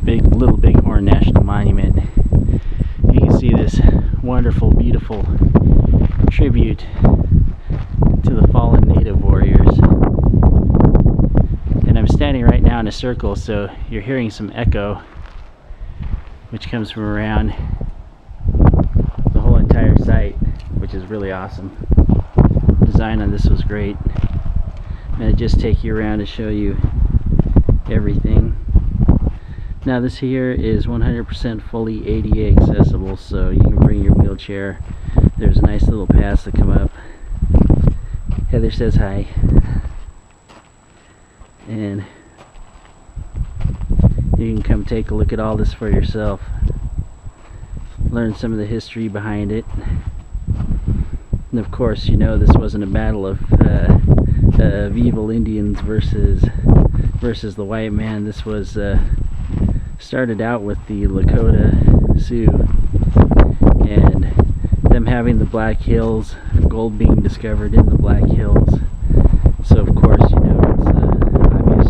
the Little Bighorn National Monument. You can see this wonderful, beautiful tribute to the fallen native warriors. And I'm standing right now in a circle, so you're hearing some echo, which comes from around the whole entire site, which is really awesome. The design on this was great. I'm going to just take you around to show you everything. Now this here is 100% fully ADA accessible, so you can bring your wheelchair. There's nice little paths that come up. Heather says hi. And you can come take a look at all this for yourself. Learn some of the history behind it. And of course, you know, this wasn't a battle of evil Indians versus the white man. This was started out with the Lakota Sioux and them having the Black Hills, gold being discovered in the Black Hills. So of course, you know, it's obvious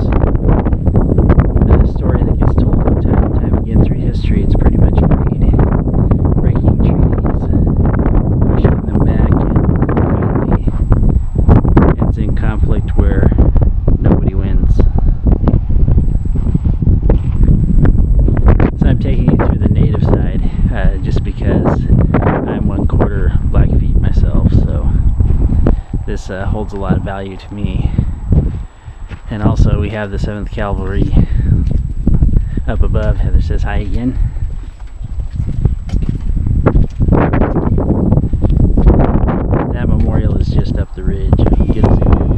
a story that gets told time and time again through history. It's pretty much greed, breaking treaties, pushing them back, and finally it's in conflict where nobody wins. So I'm taking you through the native side just because I'm 1/4 Blackfeet myself, so this holds a lot of value to me. And also we have the 7th Cavalry up above. Heather says hi again. That memorial is just up the ridge. Get a zoom in.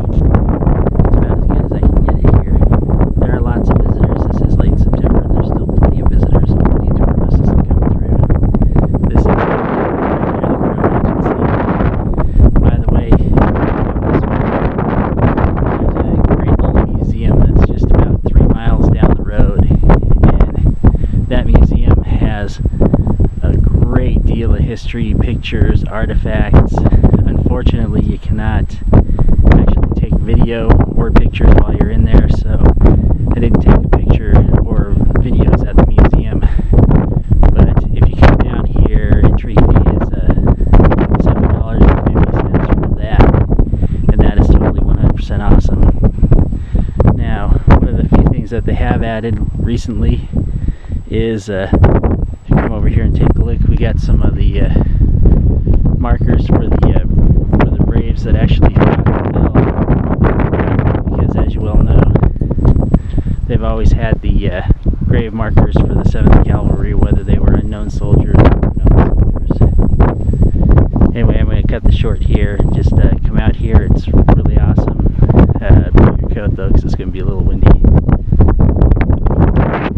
It's about as good as I can get it here. There are lots of visitors. This is late September and there's still plenty of visitors and plenty of tour buses that come through. This is right near the Crow Agency. By the way, there's a great little museum that's just about 3 miles down the road, and that museum has a great deal of history, pictures, artifacts. Unfortunately, you cannot actually take video or pictures while you're in there, so I didn't take a picture or videos at the museum. But if you come down here, entry fee is $7.50 for that, and that is totally 100% awesome. Now, one of the few things that they have added recently is, if you come over here and take a look, we got some of the markers for the braves that actually fought the bill. Because as you well know, they've always had the grave markers for the 7th Cavalry, whether they were unknown soldiers or known soldiers. Anyway, I'm going to cut this short here and just come out here. It's really awesome. Bring your coat though, because it's going to be a little windy.